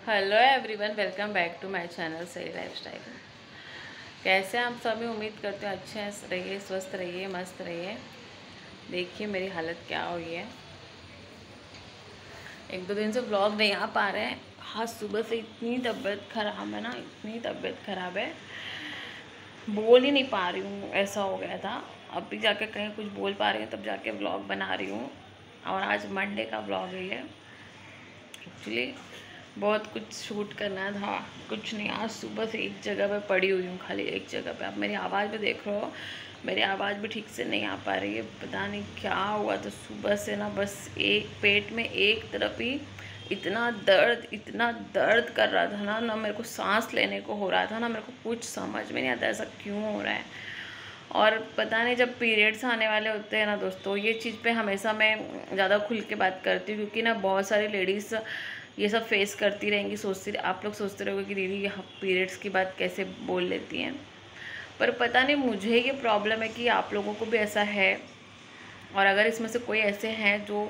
Hello everyone, welcome back to my channel सही lifestyle. कैसे हैं आप सभी? उम्मीद करते हो अच्छे रहिए, स्वस्थ रहिए, मस्त रहिए। देखिए मेरी हालत क्या हुई है। एक दो दिन से व्लॉग नहीं आ पा रहे हैं। हाँ, सुबह से इतनी तबीयत ख़राब है ना, इतनी तबीयत ख़राब है, बोल ही नहीं पा रही हूँ। ऐसा हो गया था। अभी जाके कहीं कुछ बोल पा रही हूँ तब जाके व्लॉग बना रही हूँ। और आज मंडे का व्लॉग है ये। एक्चुअली बहुत कुछ शूट करना था, कुछ नहीं। आज सुबह से एक जगह पे पड़ी हुई हूँ, खाली एक जगह पे। आप मेरी आवाज़ में देख रहे हो, मेरी आवाज़ भी ठीक से नहीं आ पा रही है। पता नहीं क्या हुआ। तो सुबह से ना बस एक पेट में एक तरफ ही इतना दर्द कर रहा था ना मेरे को सांस लेने को हो रहा था ना, मेरे को कुछ समझ में नहीं आता ऐसा क्यों हो रहा है। और पता नहीं, जब पीरियड्स आने वाले होते हैं ना दोस्तों, ये चीज़ पे हमेशा मैं ज़्यादा खुल के बात करती हूँ, क्योंकि ना बहुत सारी लेडीज़ ये सब फेस करती रहेंगी। आप लोग सोचते रहोगे कि दीदी यहाँ पीरियड्स की बात कैसे बोल लेती हैं, पर पता नहीं मुझे ये प्रॉब्लम है कि आप लोगों को भी ऐसा है। और अगर इसमें से कोई ऐसे हैं जो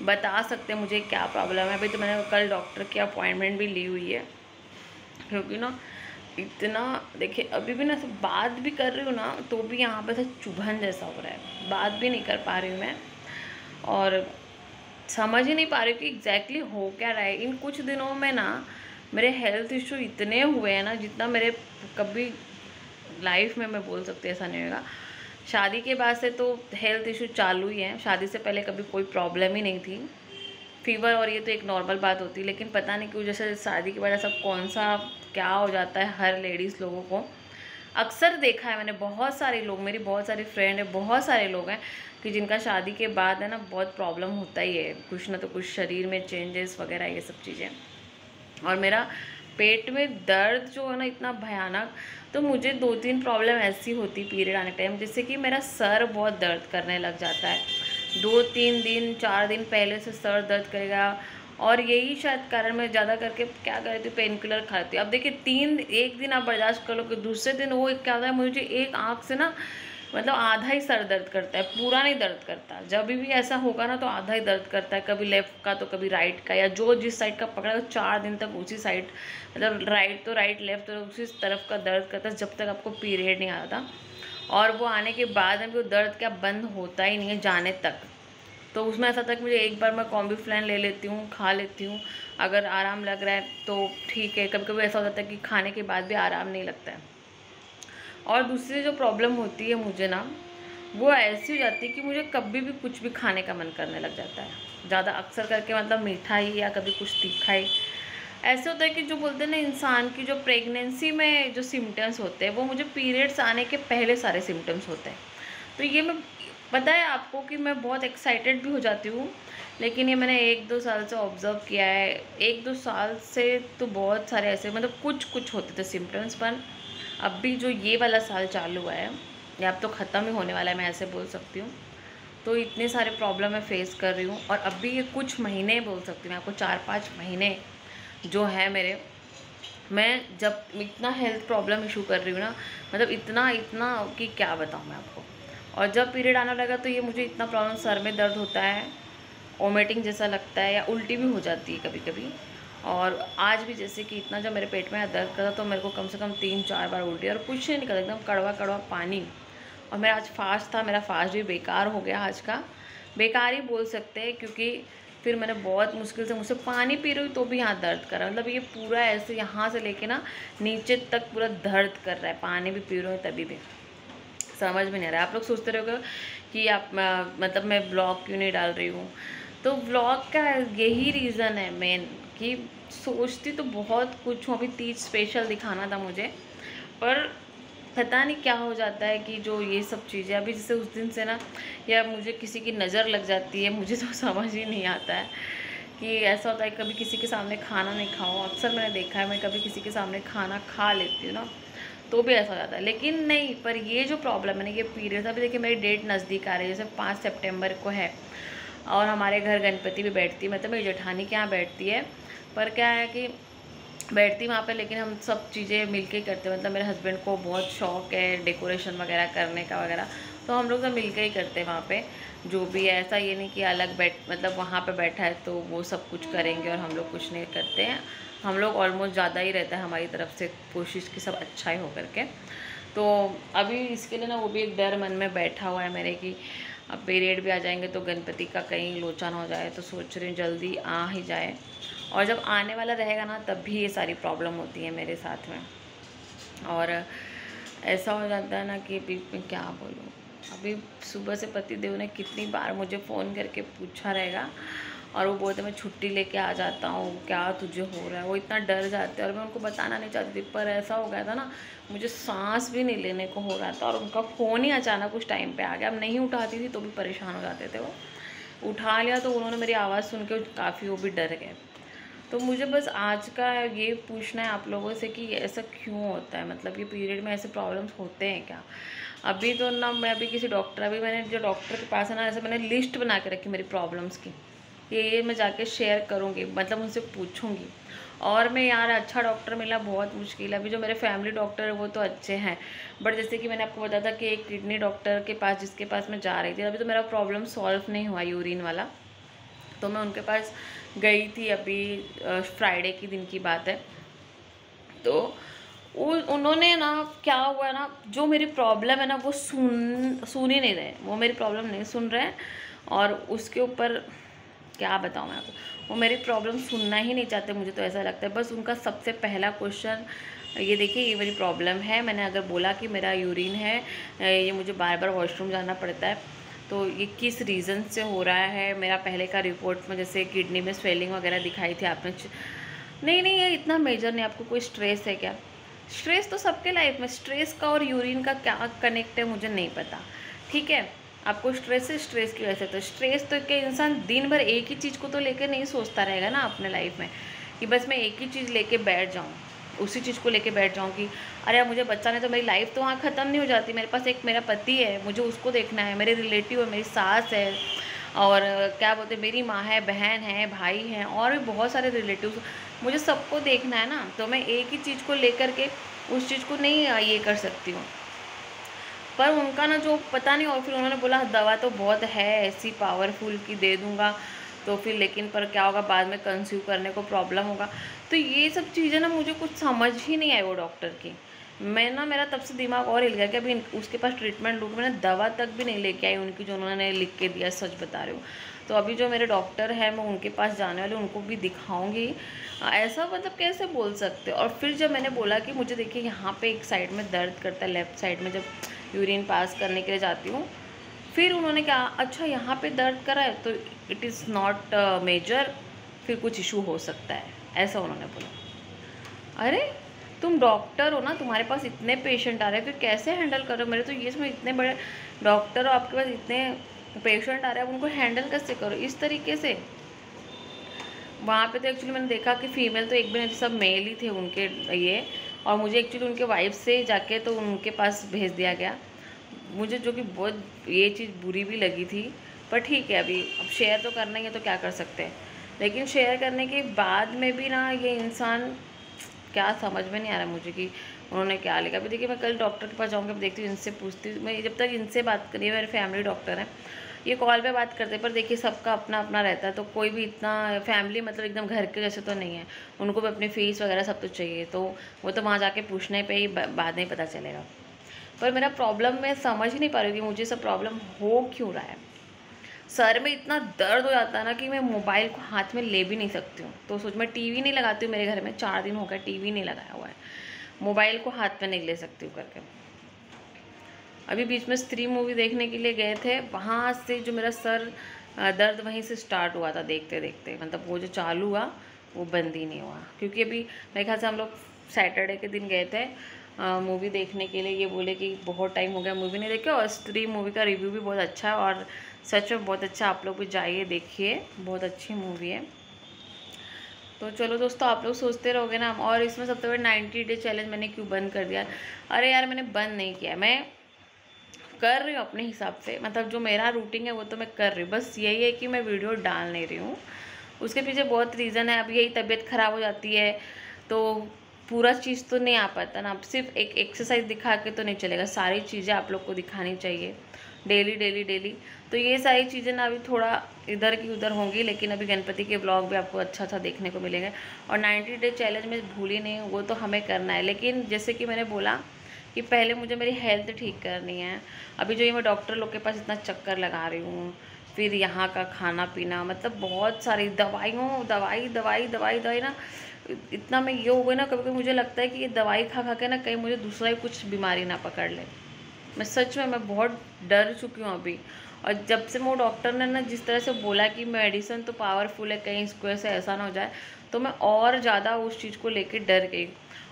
बता सकते हैं मुझे क्या प्रॉब्लम है। अभी तो मैंने कल डॉक्टर की अपॉइंटमेंट भी ली हुई है, क्योंकि ना इतना, देखिए अभी भी ना सब बात भी कर रही हूँ ना तो भी यहाँ पे से चुभन जैसा हो रहा है। बात भी नहीं कर पा रही हूँ मैं, और समझ ही नहीं पा रही हूँ कि एग्जैक्टली हो क्या रहा है। इन कुछ दिनों में ना मेरे हेल्थ इशू इतने हुए हैं ना, जितना मेरे कभी लाइफ में मैं बोल सकती, ऐसा नहीं होगा। शादी के बाद से तो हेल्थ इशू चालू ही है। शादी से पहले कभी कोई प्रॉब्लम ही नहीं थी। फीवर और ये तो एक नॉर्मल बात होती है, लेकिन पता नहीं क्यों जैसे शादी के बाद ऐसा कौन सा क्या हो जाता है हर लेडीज़ लोगों को। अक्सर देखा है मैंने, बहुत सारे लोग, मेरी बहुत सारी फ्रेंड है, बहुत सारे लोग हैं कि जिनका शादी के बाद है ना बहुत प्रॉब्लम होता ही है, कुछ ना तो कुछ शरीर में चेंजेस वगैरह ये सब चीज़ें। और मेरा पेट में दर्द जो है ना इतना भयानक, तो मुझे 2-3 प्रॉब्लम ऐसी होती पीरियड आने टाइम, जैसे कि मेरा सर बहुत दर्द करने लग जाता है। 2-3 दिन 4 दिन पहले से सर दर्द करेगा। और यही शायद कारण मैं ज़्यादा करके क्या करती हूँ, पेन किलर खाती हूँ। अब देखिए एक दिन आप बर्दाश्त कर लो कि दूसरे दिन वो क्या होता है, मुझे एक आँख से ना मतलब आधा ही सर दर्द करता है, पूरा नहीं दर्द करता। जब भी ऐसा होगा ना तो आधा ही दर्द करता है, कभी लेफ़्ट का तो कभी राइट का, या जो जिस साइड का पकड़ा तो 4 दिन तक उसी साइड, मतलब राइट तो राइट, लेफ़्ट तो उसी तरफ का दर्द करता है, जब तक आपको पीरियड नहीं आता। और वो आने के बाद में वो दर्द क्या बंद होता ही नहीं है जाने तक। तो उसमें ऐसा था कि मुझे एक बार मैं कॉम्बीफ्लैन ले लेती हूँ, खा लेती हूँ, अगर आराम लग रहा है तो ठीक है। कभी कभी ऐसा हो जाता है कि खाने के बाद भी आराम नहीं लगता है। और दूसरी जो प्रॉब्लम होती है मुझे ना, वो ऐसी हो जाती है कि मुझे कभी भी कुछ भी खाने का मन करने लग जाता है, ज़्यादा अक्सर करके, मतलब मीठा ही या कभी कुछ तीखा ही। ऐसे होता है कि जो बोलते हैं ना, इंसान की जो प्रेगनेंसी में जो सिम्टम्स होते हैं वो मुझे पीरियड्स आने के पहले सारे सिम्टम्स होते हैं। तो ये मैं, पता है आपको कि मैं बहुत एक्साइटेड भी हो जाती हूँ, लेकिन ये मैंने 1-2 साल से ऑब्ज़र्व किया है। 1-2 साल से तो बहुत सारे ऐसे, मतलब कुछ कुछ होते थे सिम्टम्स, पर अभी जो ये वाला साल चालू हुआ है, या अब तो ख़त्म ही होने वाला है, मैं ऐसे बोल सकती हूँ। तो इतने सारे प्रॉब्लम मैं फेस कर रही हूँ, और अभी ये कुछ महीने बोल सकती हूँ मैं आपको, 4-5 महीने जो है मेरे, मैं जब इतना हेल्थ प्रॉब्लम इशू कर रही हूँ ना, मतलब इतना इतना कि क्या बताऊँ मैं आपको। और जब पीरियड आने लगा तो ये मुझे इतना प्रॉब्लम, सर में दर्द होता है, वोमिटिंग जैसा लगता है, या उल्टी भी हो जाती है कभी कभी। और आज भी जैसे कि इतना जब मेरे पेट में दर्द करता तो मेरे को कम से कम 3-4 बार उल्टी, और कुछ नहीं निकला, एकदम कड़वा कड़वा पानी। और मेरा आज फास्ट था, मेरा फास्ट भी बेकार हो गया आज का, बेकार ही बोल सकते हैं, क्योंकि फिर मैंने बहुत मुश्किल से, मुझसे पानी पी रही हूँ तो भी यहाँ दर्द कर रहा है, मतलब ये पूरा ऐसे यहाँ से लेके ना नीचे तक पूरा दर्द कर रहा है। पानी भी पी रही हूँ तभी भी समझ में नहीं आ रहा है। आप लोग सोचते रहोगे कि आप मतलब मैं ब्लॉग क्यों नहीं डाल रही हूँ। तो ब्लॉग का यही रीज़न है मेन, कि सोचती तो बहुत कुछ हूँ। अभी तीज स्पेशल दिखाना था मुझे, पर पता नहीं क्या हो जाता है कि जो ये सब चीज़ें अभी, जैसे उस दिन से ना, या मुझे किसी की नज़र लग जाती है, मुझे तो समझ ही नहीं आता है कि ऐसा होता है। कभी किसी के सामने खाना नहीं खाओ, अक्सर मैंने देखा है, मैं कभी किसी के सामने खाना खा लेती हूँ ना तो भी ऐसा हो जाता है, लेकिन नहीं। पर ये जो प्रॉब्लम है ना, ये पीरियड, अभी देखिए मेरी डेट नज़दीक आ रही है, जैसे 5 सितंबर को है, और हमारे घर गणपति भी बैठती है, मतलब मेरी जेठानी के यहाँ बैठती है। पर क्या है कि बैठती वहाँ पे, लेकिन हम सब चीज़ें मिलके ही करते हैं, मतलब मेरे हस्बैंड को बहुत शौक है डेकोरेशन वगैरह करने का वगैरह, तो हम लोग सब मिलके ही करते हैं वहाँ पे। जो भी है, ऐसा ये नहीं कि अलग मतलब वहाँ पे बैठा है तो वो सब कुछ करेंगे और हम लोग कुछ नहीं करते हैं। हम लोग ऑलमोस्ट ज़्यादा ही रहता है हमारी तरफ से कोशिश कि सब अच्छा ही हो करके। तो अभी इसके लिए ना वो भी एक डर मन में बैठा हुआ है मेरे कि अब पीरियड भी आ जाएंगे तो गणपति का कहीं लोचा ना हो जाए, तो सोच रही हूँ जल्दी आ ही जाए। और जब आने वाला रहेगा ना तब भी ये सारी प्रॉब्लम होती है मेरे साथ में। और ऐसा हो जाता है ना कि अभी मैं क्या बोलूँ, अभी सुबह से पति देव ने कितनी बार मुझे फ़ोन करके पूछा रहेगा और वो बोलते मैं छुट्टी लेके आ जाता हूँ, क्या तुझे हो रहा है। वो इतना डर जाते हैं और मैं उनको बताना नहीं चाहती थी, पर ऐसा हो गया था ना मुझे सांस भी नहीं लेने को हो रहा था और उनका फ़ोन ही अचानक उस टाइम पे आ गया। अब नहीं उठाती थी तो भी परेशान हो जाते थे, वो उठा लिया तो उन्होंने मेरी आवाज़ सुन के काफ़ी वो भी डर गए। तो मुझे बस आज का ये पूछना है आप लोगों से कि ऐसा क्यों होता है, मतलब ये पीरियड में ऐसे प्रॉब्लम्स होते हैं क्या। अभी तो ना मैं अभी किसी डॉक्टर, अभी मैंने जो डॉक्टर के पास है ना, ऐसे मैंने लिस्ट बना के रखी मेरी प्रॉब्लम्स की, ये मैं जाके शेयर करूँगी, मतलब उनसे पूछूँगी। और मैं यार अच्छा डॉक्टर मिला बहुत मुश्किल है। अभी जो मेरे फैमिली डॉक्टर है वो तो अच्छे हैं, बट जैसे कि मैंने आपको बताया था कि एक किडनी डॉक्टर के पास जिसके पास मैं जा रही थी, अभी तो मेरा प्रॉब्लम सॉल्व नहीं हुआ यूरिन वाला, तो मैं उनके पास गई थी अभी फ्राइडे की दिन की बात है। तो उन्होंने ना क्या हुआ है ना, जो मेरी प्रॉब्लम है ना वो सुन ही नहीं रहे, वो मेरी प्रॉब्लम नहीं सुन रहे हैं। और उसके ऊपर क्या बताऊँ मैं आपको, वो मेरी प्रॉब्लम सुनना ही नहीं चाहते, मुझे तो ऐसा लगता है। बस उनका सबसे पहला क्वेश्चन ये देखिए, ये मेरी प्रॉब्लम है, मैंने अगर बोला कि मेरा यूरिन है, ये मुझे बार बार वॉशरूम जाना पड़ता है, तो ये किस रीज़न से हो रहा है। मेरा पहले का रिपोर्ट में जैसे किडनी में स्वेलिंग वगैरह दिखाई थी आपने, नहीं नहीं ये इतना मेजर नहीं, आपको कोई स्ट्रेस है क्या। स्ट्रेस तो सबके लाइफ में, स्ट्रेस का और यूरिन का क्या कनेक्ट है मुझे नहीं पता, ठीक है। आपको स्ट्रेस है, स्ट्रेस की वजह से, तो स्ट्रेस तो क्या इंसान दिन भर एक ही चीज़ को तो लेकर नहीं सोचता रहेगा ना अपने लाइफ में, कि बस मैं एक ही चीज़ लेके बैठ जाऊँ, उसी चीज़ को लेके बैठ जाऊँ कि अरे यार मुझे बच्चा नहीं, तो मेरी लाइफ तो वहाँ ख़त्म नहीं हो जाती। मेरे पास एक मेरा पति है, मुझे उसको देखना है, मेरे रिलेटिव है, मेरी सास है, और क्या बोलते हैं मेरी माँ है, बहन है, भाई हैं, और भी बहुत सारे रिलेटिव्स, मुझे सबको देखना है ना। तो मैं एक ही चीज़ को लेकर के उस चीज़ को नहीं ये कर सकती हूँ। पर उनका ना जो पता नहीं, और फिर उन्होंने बोला दवा तो बहुत है ऐसी पावरफुल की दे दूँगा, तो फिर लेकिन पर क्या होगा बाद में कंसीव करने को प्रॉब्लम होगा। तो ये सब चीज़ें ना मुझे कुछ समझ ही नहीं आई वो डॉक्टर की। मैं ना मेरा तब से दिमाग और हिल गया कि अभी उसके पास ट्रीटमेंट लूँ, मैंने दवा तक भी नहीं लेके आई उनकी जो उन्होंने लिख के दिया, सच बता रही हूँ। तो अभी जो मेरे डॉक्टर हैं मैं उनके पास जाने वाली, उनको भी दिखाऊंगी। ऐसा मतलब कैसे बोल सकते। और फिर जब मैंने बोला कि मुझे देखिए यहाँ पे एक साइड में दर्द करता है, लेफ़्ट साइड में, जब यूरिन पास करने के लिए जाती हूँ, फिर उन्होंने कहा अच्छा यहाँ पे दर्द करा है तो इट इज़ नॉट मेजर, फिर कुछ इशू हो सकता है, ऐसा उन्होंने बोला। अरे तुम डॉक्टर हो ना, तुम्हारे पास इतने पेशेंट आ रहे हैं, फिर कैसे हैंडल करो। मेरे तो ये इसमें इतने बड़े डॉक्टर हो, आपके पास इतने पेशेंट आ रहे हैं, उनको हैंडल कैसे करो इस तरीके से। वहाँ पे तो एक्चुअली मैंने देखा कि फ़ीमेल तो एक भी नहीं, सब मेल ही थे उनके ये। और मुझे एक्चुअली उनके वाइफ से जाके तो उनके पास भेज दिया गया, मुझे जो कि बहुत ये चीज़ बुरी भी लगी थी। पर ठीक है, अभी अब शेयर तो करना ही है तो क्या कर सकते हैं। लेकिन शेयर करने के बाद में भी ना ये इंसान, क्या समझ में नहीं आ रहा मुझे कि उन्होंने क्या लिखा। अभी देखिए मैं कल डॉक्टर के पास जाऊँगी, अब देखती हूँ, इनसे पूछती हूँ। मैं जब तक इनसे बात करिए, मेरे फैमिली डॉक्टर हैं, ये कॉल पे बात करते हैं, पर देखिए सबका अपना अपना रहता है, तो कोई भी इतना फैमिली मतलब एकदम घर के जैसे तो नहीं है, उनको भी अपनी फ़ीस वगैरह सब तो चाहिए, तो वो तो वहाँ जाके पूछने पे ही बाद में पता चलेगा। पर मेरा प्रॉब्लम मैं समझ ही नहीं पा रही कि मुझे सब प्रॉब्लम हो क्यों रहा है। सर में इतना दर्द हो जाता है ना कि मैं मोबाइल को हाथ में ले भी नहीं सकती हूँ। तो सोच, मैं टीवी नहीं लगाती हूँ, मेरे घर में 4 दिन हो गए टीवी नहीं लगाया हुआ है, मोबाइल को हाथ में नहीं ले सकती हूँ करके। अभी बीच में स्त्री मूवी देखने के लिए गए थे, वहाँ से जो मेरा सर दर्द वहीं से स्टार्ट हुआ था देखते देखते, मतलब वो जो चालू हुआ वो बंद ही नहीं हुआ। क्योंकि अभी मेरे ख्याल से हम लोग सैटरडे के दिन गए थे मूवी देखने के लिए। ये बोले कि बहुत टाइम हो गया मूवी नहीं देखे, और स्त्री मूवी का रिव्यू भी बहुत अच्छा है, और सच में बहुत अच्छा, आप लोग भी जाइए देखिए, बहुत अच्छी मूवी है। तो चलो दोस्तों, आप लोग सोचते रहोगे ना। और इसमें सबसे बड़ा 90 डे चैलेंज मैंने क्यों बंद कर दिया। अरे यार मैंने बंद नहीं किया, मैं कर रही हूँ अपने हिसाब से, मतलब जो मेरा रूटीन है वो तो मैं कर रही हूँ, बस यही है कि मैं वीडियो डाल नहीं रही हूँ। उसके पीछे बहुत रीज़न है। अब यही तबीयत ख़राब हो जाती है तो पूरा चीज़ तो नहीं आ पाता ना। अब सिर्फ एक एक्सरसाइज दिखा के तो नहीं चलेगा, सारी चीज़ें आप लोग को दिखानी चाहिए। Daily daily daily. तो ये सारी चीज़ें ना अभी थोड़ा इधर की उधर होंगी, लेकिन अभी गणपति के ब्लॉग भी आपको अच्छा अच्छा देखने को मिलेंगे। और 90 डे चैलेंज में भूल ही नहीं, वो तो हमें करना है। लेकिन जैसे कि मैंने बोला कि पहले मुझे मेरी हेल्थ ठीक करनी है। अभी जो ये मैं डॉक्टर लोग के पास इतना चक्कर लगा रही हूँ, फिर यहाँ का खाना पीना, मतलब बहुत सारी दवाई ना, इतना मैं ये हो गई ना, कभी कभी मुझे लगता है कि ये दवाई खा खा के ना कहीं मुझे दूसरा ही कुछ बीमारी ना पकड़ ले। मैं सच में मैं बहुत डर चुकी हूँ अभी। और जब से वो डॉक्टर ने ना जिस तरह से बोला कि मेडिसिन तो पावरफुल है, कहीं इसको ऐसा ना हो जाए, तो मैं और ज़्यादा उस चीज़ को लेके डर गई।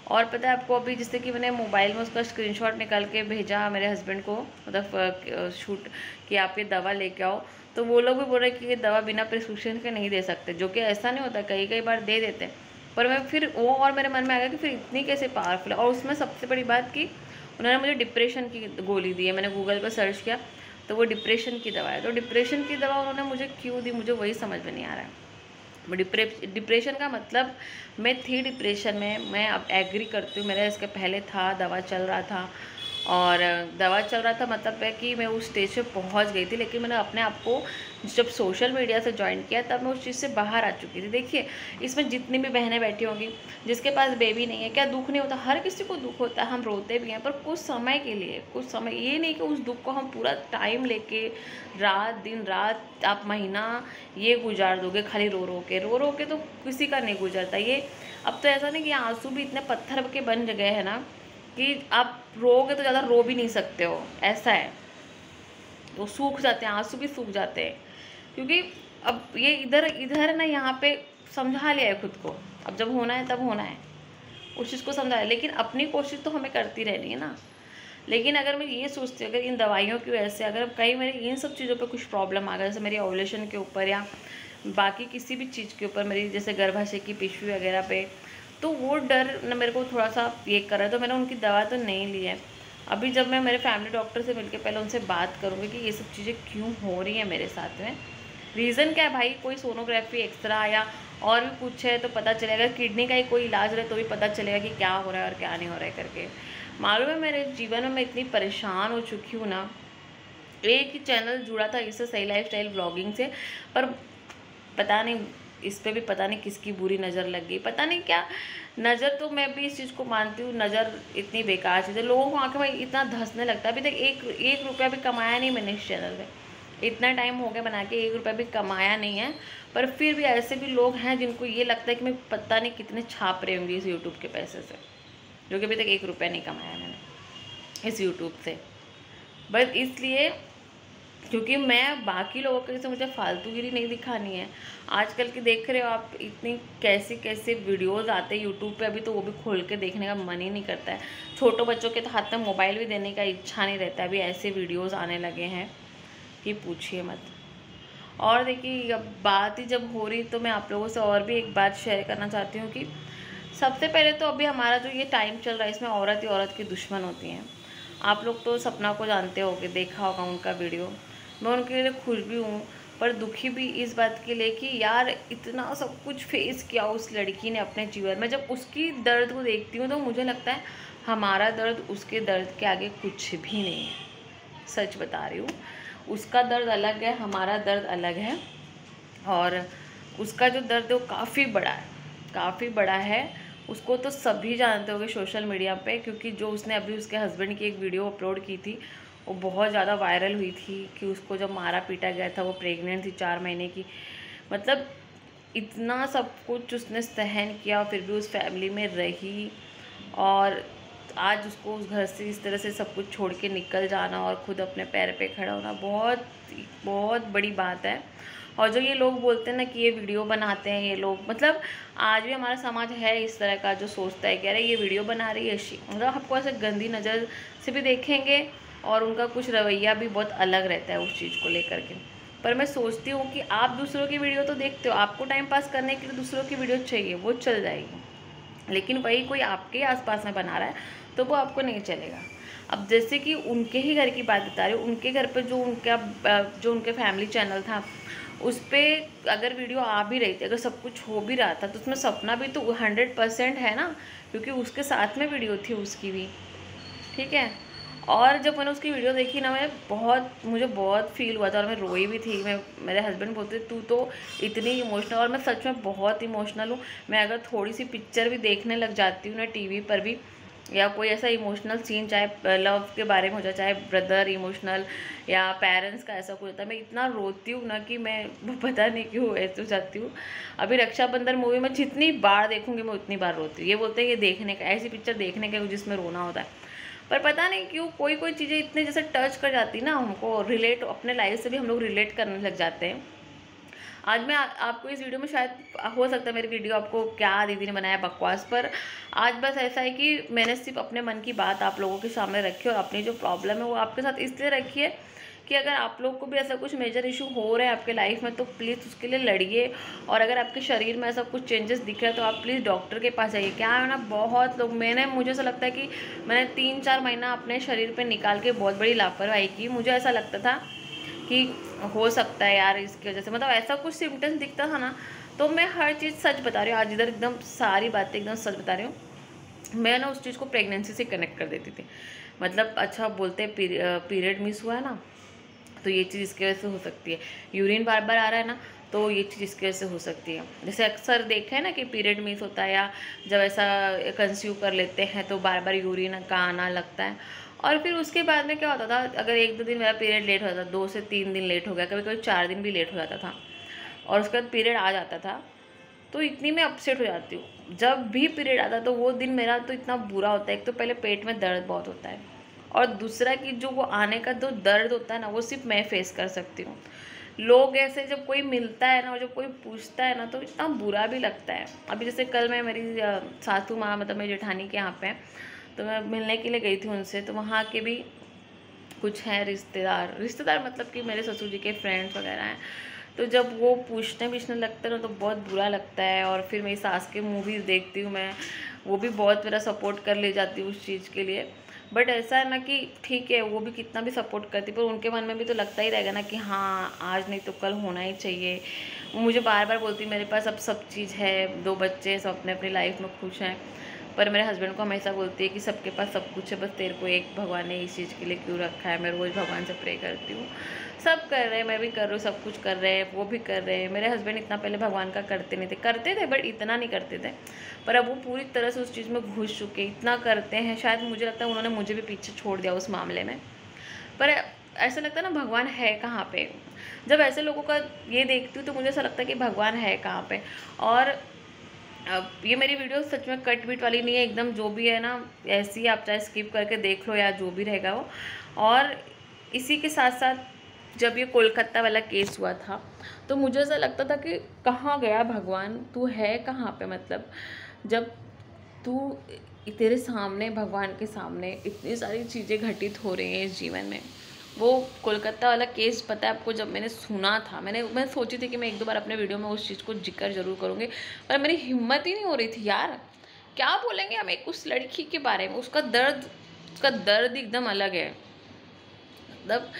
और पता है आपको, अभी जैसे कि मैंने मोबाइल में उसका स्क्रीनशॉट निकाल के भेजा मेरे हस्बैंड को, मतलब शूट कि आप ये दवा लेके आओ, तो वो लोग भी बोल रहे कि ये दवा बिना प्रिस्क्रिप्शन के नहीं दे सकते, जो कि ऐसा नहीं होता, कई कई बार दे देते। पर मैं फिर वो, और मेरे मन में आ गया कि फिर इतनी कैसे पावरफुल है। और उसमें सबसे बड़ी बात कि उन्होंने मुझे डिप्रेशन की गोली दी है। मैंने गूगल पर सर्च किया तो वो डिप्रेशन की दवा है। तो डिप्रेशन की दवा उन्होंने मुझे क्यों दी, मुझे वही समझ में नहीं आ रहा है। डिप्रेशन का मतलब, मैं थी डिप्रेशन में, मैं अब एग्री करती हूँ, मेरा इसके पहले था, दवा चल रहा था, और दवा चल रहा था मतलब है कि मैं उस स्टेज पे पहुँच गई थी। लेकिन मैंने अपने आप को जब सोशल मीडिया से ज्वाइन किया तब मैं उस चीज़ से बाहर आ चुकी थी। देखिए, इसमें जितनी भी बहनें बैठी होंगी, जिसके पास बेबी नहीं है, क्या दुख नहीं होता? हर किसी को दुख होता है, हम रोते भी हैं, पर कुछ समय के लिए, कुछ समय, ये नहीं कि उस दुख को हम पूरा टाइम लेके रात दिन रात आप महीना ये गुजार दोगे खाली रो रो के, तो किसी का नहीं गुजरता ये। अब तो ऐसा नहीं कि आंसू भी इतने पत्थर के बन गए हैं ना कि आप रोगे तो ज़्यादा रो भी नहीं सकते हो, ऐसा है। तो सूख जाते हैं, आंसू भी सूख जाते हैं, क्योंकि अब ये इधर इधर ना यहाँ पे समझा लिया है खुद को, अब जब होना है तब होना है, उस चीज़ को समझा है। लेकिन अपनी कोशिश तो हमें करती रहनी है ना। लेकिन अगर मैं ये सोचती हूँ, अगर इन दवाइयों की वजह से अगर कहीं मेरे इन सब चीज़ों पे कुछ प्रॉब्लम आ गया, जैसे मेरी ओवुलेशन के ऊपर या बाकी किसी भी चीज़ के ऊपर, मेरी जैसे गर्भाशय की पिशवी वगैरह पे, तो वो डर न मेरे को थोड़ा सा ये कर रहा है, तो मैंने उनकी दवा तो नहीं ली है। अभी जब मैं मेरे फैमिली डॉक्टर से मिलकर पहले उनसे बात करूँगी कि ये सब चीज़ें क्यों हो रही हैं मेरे साथ में, रीज़न क्या है भाई, कोई सोनोग्राफी एक्सरा या और भी कुछ है तो पता चलेगा, किडनी का ही कोई इलाज रहे तो भी पता चलेगा कि क्या हो रहा है और क्या नहीं हो रहा है करके। मालूम है, मेरे जीवन में मैं इतनी परेशान हो चुकी हूँ ना। एक ही चैनल जुड़ा था इससे, सही लाइफस्टाइल व्लॉगिंग से, पर पता नहीं इस पर भी पता नहीं किसकी बुरी नज़र लग गई, पता नहीं क्या नज़र। तो मैं भी इस चीज़ को मानती हूँ, नज़र इतनी बेकार चीज़ है, लोगों को आंखें में इतना धंसने लगता है। अभी तक एक रुपया भी कमाया नहीं मैंने इस चैनल में, इतना टाइम हो गया बना के, 1 रुपया भी कमाया नहीं है। पर फिर भी ऐसे भी लोग हैं जिनको ये लगता है कि मैं पता नहीं कितने छाप रहे होंगे इस यूट्यूब के पैसे से, जो कि अभी तक 1 रुपया नहीं कमाया मैंने इस यूट्यूब से। बस इसलिए क्योंकि मैं बाकी लोगों के जैसे मुझे फालतूगिरी नहीं दिखानी है। आजकल की देख रहे हो आप, इतनी कैसे कैसे वीडियोस आते हैं यूट्यूब पे, अभी तो वो भी खोल के देखने का मन ही नहीं करता है। छोटों बच्चों के तो हाथ में मोबाइल भी देने का इच्छा नहीं रहता है, अभी ऐसे वीडियोस आने लगे हैं कि पूछिए मत। और देखिए, अब बात ही जब हो रही तो मैं आप लोगों से और भी एक बात शेयर करना चाहती हूँ कि सबसे पहले तो अभी हमारा जो ये टाइम चल रहा है, इसमें औरत ही औरत की दुश्मन होती हैं। आप लोग तो सपना को जानते होगे, देखा होगा उनका वीडियो। मैं उनके लिए खुश भी हूँ पर दुखी भी इस बात के लिए कि यार इतना सब कुछ फेस किया उस लड़की ने अपने जीवन में। जब उसकी दर्द को देखती हूँ तो मुझे लगता है हमारा दर्द उसके दर्द के आगे कुछ भी नहीं है। सच बता रही हूँ, उसका दर्द अलग है, हमारा दर्द अलग है। और उसका जो दर्द है वो काफ़ी बड़ा है, काफ़ी बड़ा है। उसको तो सभी जानते होंगे सोशल मीडिया पे, क्योंकि जो उसने अभी उसके हस्बैंड की एक वीडियो अपलोड की थी वो बहुत ज़्यादा वायरल हुई थी कि उसको जब मारा पीटा गया था, वो प्रेग्नेंट थी 4 महीने की। मतलब इतना सब कुछ उसने सहन किया, फिर भी उस फैमिली में रही, और आज उसको उस घर से इस तरह से सब कुछ छोड़ के निकल जाना और ख़ुद अपने पैर पे खड़ा होना बहुत बहुत बड़ी बात है। और जो ये लोग बोलते हैं ना कि ये वीडियो बनाते हैं ये लोग, मतलब आज भी हमारा समाज है इस तरह का जो सोचता है कि अरे ये वीडियो बना रही है, मतलब आपको ऐसे गंदी नज़र से भी देखेंगे और उनका कुछ रवैया भी बहुत अलग रहता है उस चीज़ को लेकर के। पर मैं सोचती हूँ कि आप दूसरों की वीडियो तो देखते हो, आपको टाइम पास करने के लिए दूसरों की वीडियो चाहिए, वो चल जाएगी। लेकिन वही कोई आपके आसपास में बना रहा है तो वो आपको नहीं चलेगा। अब जैसे कि उनके ही घर की बात बता रही हूँ, उनके घर पे जो उनके फैमिली चैनल था, उस पर अगर वीडियो आ भी रही थी, अगर सब कुछ हो भी रहा था, तो उसमें सपना भी तो 100% है ना, क्योंकि उसके साथ में वीडियो थी उसकी भी, ठीक है। और जब मैंने उसकी वीडियो देखी ना, मुझे बहुत फील हुआ था और मैं रोई भी थी। मेरे हस्बैंड बोलते तू तो इतनी इमोशनल, और मैं सच में बहुत इमोशनल हूँ। मैं अगर थोड़ी सी पिक्चर भी देखने लग जाती हूँ ना टीवी पर भी, या कोई ऐसा इमोशनल सीन, चाहे लव के बारे में हो जाए, चाहे ब्रदर इमोशनल या पेरेंट्स का ऐसा कुछ होता है, मैं इतना रोती हूँ ना कि मैं पता नहीं क्यों ऐसे हो जाती हूँ। अभी रक्षाबंधन मूवी में जितनी बार देखूँगी मैं उतनी बार रोती हूँ। ये बोलते हैं ये देखने का, ऐसी पिक्चर देखने का जिसमें रोना होता है, पर पता नहीं क्यों कोई कोई चीज़ें इतने जैसे टच कर जाती ना, हमको रिलेट, अपने लाइफ से भी हम लोग रिलेट करने लग जाते हैं। आज मैं आपको इस वीडियो में, शायद हो सकता है मेरी वीडियो आपको क्या दीदी ने बनाया बकवास, पर आज बस ऐसा है कि मैंने सिर्फ अपने मन की बात आप लोगों के सामने रखी, और अपनी जो प्रॉब्लम है वो आपके साथ इसलिए रखी है कि अगर आप लोग को भी ऐसा कुछ मेजर इशू हो रहा है आपके लाइफ में तो प्लीज़ उसके लिए लड़िए। और अगर आपके शरीर में ऐसा कुछ चेंजेस दिख रहा है तो आप प्लीज़ डॉक्टर के पास जाइए। क्या है ना, बहुत लोग, मुझे ऐसा लगता है कि मैंने 3-4 महीना अपने शरीर पर निकाल के बहुत बड़ी लापरवाही की। मुझे ऐसा लगता था कि हो सकता है यार इसकी वजह से, मतलब ऐसा कुछ सिम्टम्स दिखता था ना, तो मैं हर चीज़ सच बता रही हूँ आज, इधर एकदम सारी बातें एकदम सच बता रही हूँ। मैं ना उस चीज़ को प्रेगनेंसी से कनेक्ट कर देती थी। मतलब अच्छा बोलते हैं पीरियड मिस हुआ है ना, तो ये चीज़ इसकी वजह से हो सकती है। यूरिन बार बार आ रहा है ना, तो ये चीज़ इसकी वजह से हो सकती है। जैसे अक्सर देखा है ना कि पीरियड मिस होता है, या जब ऐसा कंसीव कर लेते हैं तो बार बार यूरिन का आना लगता है। और फिर उसके बाद में क्या होता था, अगर 1-2 दिन मेरा पीरियड लेट होता था, 2 से 3 दिन लेट हो गया, कभी कभी 4 दिन भी लेट हो जाता था, और उसके बाद पीरियड आ जाता था, तो इतनी मैं अपसेट हो जाती हूँ। जब भी पीरियड आता तो वो दिन मेरा तो इतना बुरा होता है। एक तो पहले पेट में दर्द बहुत होता है, और दूसरा कि जो वो आने का जो दर्द होता है ना, वो सिर्फ मैं फेस कर सकती हूँ। लोग ऐसे जब कोई मिलता है ना, और जब कोई पूछता है ना, तो इतना बुरा भी लगता है। अभी जैसे कल मैं मेरी सासू माँ, मतलब मेरी जेठानी के यहाँ पे, तो मैं मिलने के लिए गई थी उनसे, तो वहाँ के भी कुछ हैं रिश्तेदार मतलब कि मेरे ससुर जी के फ्रेंड्स वगैरह हैं। तो जब वो पूछने लगते हैं ना, तो बहुत बुरा लगता है। और फिर मेरी सास के मूवीज़ देखती हूँ मैं, वो भी बहुत मेरा सपोर्ट कर ले जाती हूँ उस चीज़ के लिए। बट ऐसा है ना कि ठीक है, वो भी कितना भी सपोर्ट करती, पर उनके मन में भी तो लगता ही रहेगा ना कि हाँ आज नहीं तो कल होना ही चाहिए। वो मुझे बार बार बोलती मेरे पास अब सब चीज़ है, 2 बच्चे, सब अपने अपनी लाइफ में खुश हैं। पर मेरे हस्बैंड को हमेशा बोलती है कि सबके पास सब कुछ है, बस तेरे को एक भगवान ने इस चीज़ के लिए क्यों रखा है। मैं रोज़ भगवान से प्रे करती हूँ। सब कर रहे हैं, मैं भी कर रही हूँ, सब कुछ कर रहे हैं, वो भी कर रहे हैं। मेरे हस्बैंड इतना पहले भगवान का करते नहीं थे, करते थे बट इतना नहीं करते थे, पर अब वो पूरी तरह से उस चीज़ में घुस चुके, इतना करते हैं। शायद मुझे लगता है उन्होंने मुझे भी पीछे छोड़ दिया उस मामले में। पर ऐसा लगता है ना, भगवान है कहाँ पे। जब ऐसे लोगों का ये देखती हूँ तो मुझे ऐसा लगता है कि भगवान है कहाँ पे। और अब ये मेरी वीडियो सच में कट बीट वाली नहीं है, एकदम जो भी है ना ऐसी ही, आप चाहे स्किप करके देख लो या जो भी रहेगा वो। और इसी के साथ साथ जब ये कोलकाता वाला केस हुआ था, तो मुझे ऐसा लगता था कि कहाँ गया भगवान, तू है कहाँ पे। मतलब जब तू, तेरे सामने, भगवान के सामने इतनी सारी चीज़ें घटित हो रही हैं इस जीवन में। वो कोलकाता वाला केस, पता है आपको, जब मैंने सुना था, मैं सोची थी कि मैं 1-2 बार अपने वीडियो में उस चीज़ को जिक्र जरूर करूँगी, पर मेरी हिम्मत ही नहीं हो रही थी यार। क्या बोलेंगे हम एक उस लड़की के बारे में, उसका दर्द एकदम अलग है। मतलब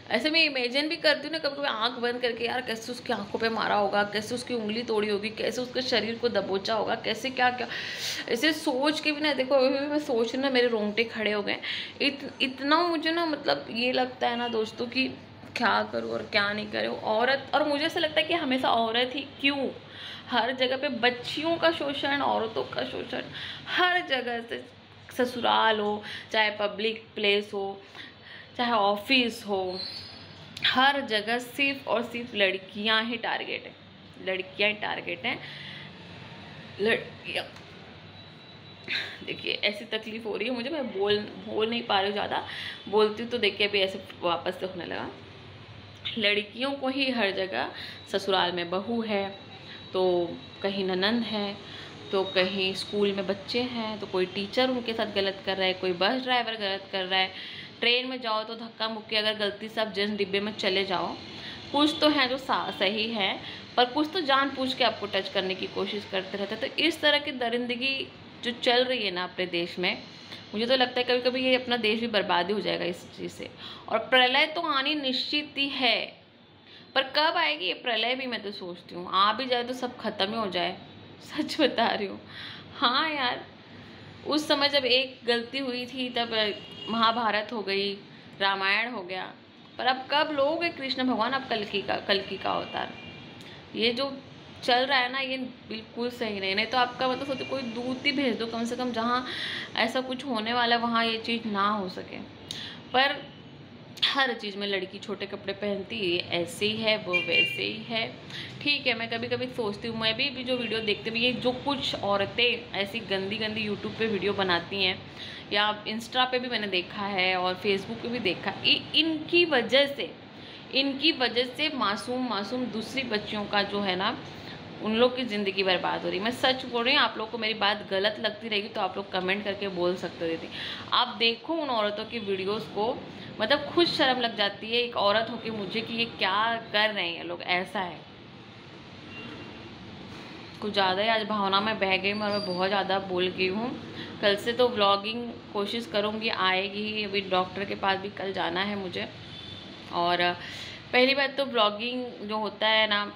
ऐसे मैं इमेजिन भी करती हूँ ना कभी कभी आंख बंद करके, यार कैसे उसकी आंखों पे मारा होगा, कैसे उसकी उंगली तोड़ी होगी, कैसे उसके शरीर को दबोचा होगा, कैसे क्या क्या। ऐसे सोच के भी ना, देखो अभी भी मैं सोच रही हूँ ना, मेरे रोंगटे खड़े हो गए। इतना मुझे ना, मतलब ये लगता है ना दोस्तों कि क्या करूँ और क्या नहीं करूँ। औरत, और मुझे ऐसा लगता है कि हमेशा औरत ही क्यों, हर जगह पे बच्चियों का शोषण, औरतों का शोषण, हर जगह से, ससुराल हो, चाहे पब्लिक प्लेस हो, चाहे ऑफिस हो, हर जगह सिर्फ और सिर्फ लड़कियां ही टारगेट है, लड़कियां ही टारगेट हैं, लड़कियां। देखिए ऐसी तकलीफ हो रही है मुझे, मैं बोल नहीं पा रही हूँ ज़्यादा, बोलती हूँ तो देखिए अभी ऐसे वापस से होने लगा। लड़कियों को ही हर जगह, ससुराल में बहू है, तो कहीं ननंद है, तो कहीं स्कूल में बच्चे हैं, तो कोई टीचर उनके साथ गलत कर रहा है, कोई बस ड्राइवर गलत कर रहा है, ट्रेन में जाओ तो धक्का मुक्की, अगर गलती से आप जेंट्स डिब्बे में चले जाओ, कुछ तो हैं जो सही है, पर कुछ तो जानबूझ के आपको टच करने की कोशिश करते रहते हैं। तो इस तरह की दरिंदगी जो चल रही है ना अपने देश में, मुझे तो लगता है कभी कभी ये अपना देश भी बर्बादी हो जाएगा इस चीज़ से। और प्रलय तो आनी निश्चित ही है, पर कब आएगी ये प्रलय भी मैं तो सोचती हूँ आ भी जाए तो सब खत्म ही हो जाए, सच बता रही हूँ। हाँ यार, उस समय जब एक गलती हुई थी तब महाभारत हो गई, रामायण हो गया, पर अब कब लोगे कृष्ण भगवान, अब कल्कि का अवतार। ये जो चल रहा है ना ये बिल्कुल सही नहीं तो आपका मतलब सोचो कोई दूत ही भेज दो कम से कम, जहाँ ऐसा कुछ होने वाला है वहाँ ये चीज़ ना हो सके। पर हर चीज़ में लड़की छोटे कपड़े पहनती है, ऐसे ही है वो वैसे ही है। ठीक है, मैं कभी कभी सोचती हूँ, मैं भी जो वीडियो देखते भी, ये जो कुछ औरतें ऐसी गंदी गंदी यूट्यूब पे वीडियो बनाती हैं या इंस्टा पे भी मैंने देखा है और फेसबुक पे भी देखा, इनकी वजह से मासूम दूसरी बच्चियों का जो है ना, उन लोग की ज़िंदगी बर्बाद हो रही। मैं सच बोल रही हूँ, आप लोग को मेरी बात गलत लगती रहेगी तो आप लोग कमेंट करके बोल सकते हो दीदी। आप देखो उन औरतों की वीडियोस को, मतलब खुद शर्म लग जाती है एक औरत होके मुझे कि ये क्या कर रहे हैं लोग। ऐसा है, कुछ ज़्यादा ही आज भावना में बह गई मैं और मैं बहुत ज़्यादा बोल गई हूँ। कल से तो व्लॉगिंग कोशिश करूँगी, आएगी। अभी डॉक्टर के पास भी कल जाना है मुझे। और पहली बात तो व्लॉगिंग जो होता है ना,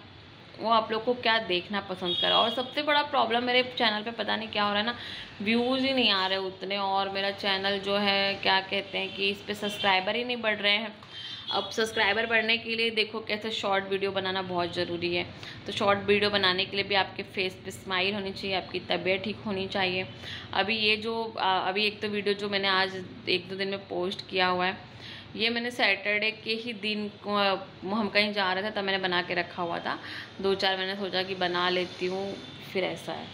वो आप लोग को क्या देखना पसंद करा। और सबसे बड़ा प्रॉब्लम मेरे चैनल पे पता नहीं क्या हो रहा है ना, व्यूज़ ही नहीं आ रहे उतने, और मेरा चैनल जो है क्या कहते हैं कि इस पर सब्सक्राइबर ही नहीं बढ़ रहे हैं। अब सब्सक्राइबर बढ़ने के लिए देखो कैसे शॉर्ट वीडियो बनाना बहुत ज़रूरी है। तो शॉर्ट वीडियो बनाने के लिए भी आपके फेस पे स्माइल होनी चाहिए, आपकी तबीयत ठीक होनी चाहिए। अभी ये जो अभी एक तो वीडियो जो मैंने आज 1-2 दिन में पोस्ट किया हुआ है, ये मैंने सैटरडे के ही दिन को हम कहीं जा रहे थे तब मैंने बना के रखा हुआ था। 2-4 मैंने सोचा कि बना लेती हूँ, फिर ऐसा है।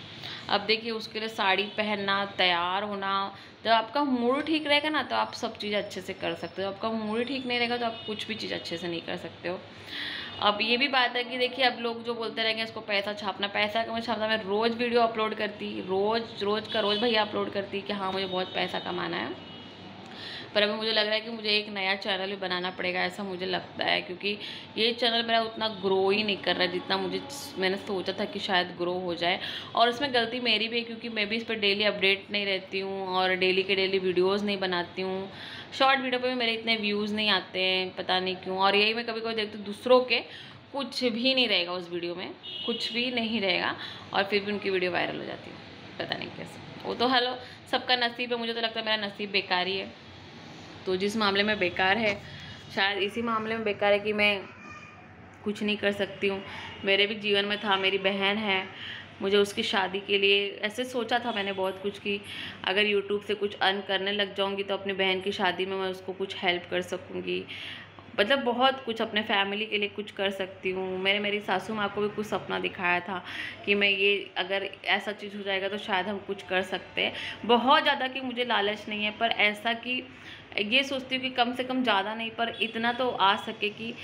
अब देखिए उसके लिए साड़ी पहनना, तैयार होना, जब आपका मूड ठीक रहेगा ना तो आप सब चीज़ अच्छे से कर सकते हो। आपका मूड ठीक नहीं रहेगा तो आप कुछ भी चीज़ अच्छे से नहीं कर सकते हो। अब ये भी बात है कि देखिए अब लोग जो बोलते रहेंगे इसको पैसा छापना, पैसा का मैं छापना, मैं रोज़ वीडियो अपलोड करती, रोज़ का रोज़ भैया अपलोड करती कि हाँ मुझे बहुत पैसा कमाना है। पर अभी मुझे लग रहा है कि मुझे एक नया चैनल भी बनाना पड़ेगा, ऐसा मुझे लगता है, क्योंकि ये चैनल मेरा उतना ग्रो ही नहीं कर रहा है जितना मैंने सोचा था कि शायद ग्रो हो जाए। और इसमें गलती मेरी भी है क्योंकि मैं भी इस पर डेली अपडेट नहीं रहती हूँ और डेली के डेली वीडियोज़ नहीं बनाती हूँ। शॉर्ट वीडियो पर भी मेरे इतने व्यूज़ नहीं आते हैं, पता नहीं क्यों। और यही मैं कभी कभी देखती हूँ दूसरों के कुछ भी नहीं रहेगा उस वीडियो में, कुछ भी नहीं रहेगा, और फिर भी उनकी वीडियो वायरल हो जाती है, पता नहीं कैसे। वो तो हेलो सबका नसीब है, मुझे तो लगता है मेरा नसीब बेकार ही है। तो जिस मामले में बेकार है शायद इसी मामले में बेकार है कि मैं कुछ नहीं कर सकती हूँ। मेरे भी जीवन में था, मेरी बहन है, मुझे उसकी शादी के लिए ऐसे सोचा था मैंने बहुत कुछ कि अगर यूट्यूब से कुछ अर्न करने लग जाऊँगी तो अपनी बहन की शादी में मैं उसको कुछ हेल्प कर सकूँगी। मतलब बहुत कुछ अपने फैमिली के लिए कुछ कर सकती हूँ। मेरी सासू माँ को भी कुछ सपना दिखाया था कि मैं ये अगर ऐसा चीज़ हो जाएगा तो शायद हम कुछ कर सकते हैं। बहुत ज़्यादा कि मुझे लालच नहीं है, पर ऐसा कि ये सोचती हूँ कि कम से कम ज़्यादा नहीं पर इतना तो आ सके कि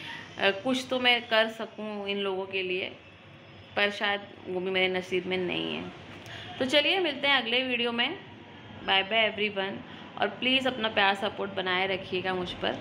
कुछ तो मैं कर सकूँ इन लोगों के लिए, पर शायद वो भी मेरे नसीब में नहीं है। तो चलिए मिलते हैं अगले वीडियो में। बाय बाय एवरीवन, और प्लीज़ अपना प्यार सपोर्ट बनाए रखिएगा मुझ पर।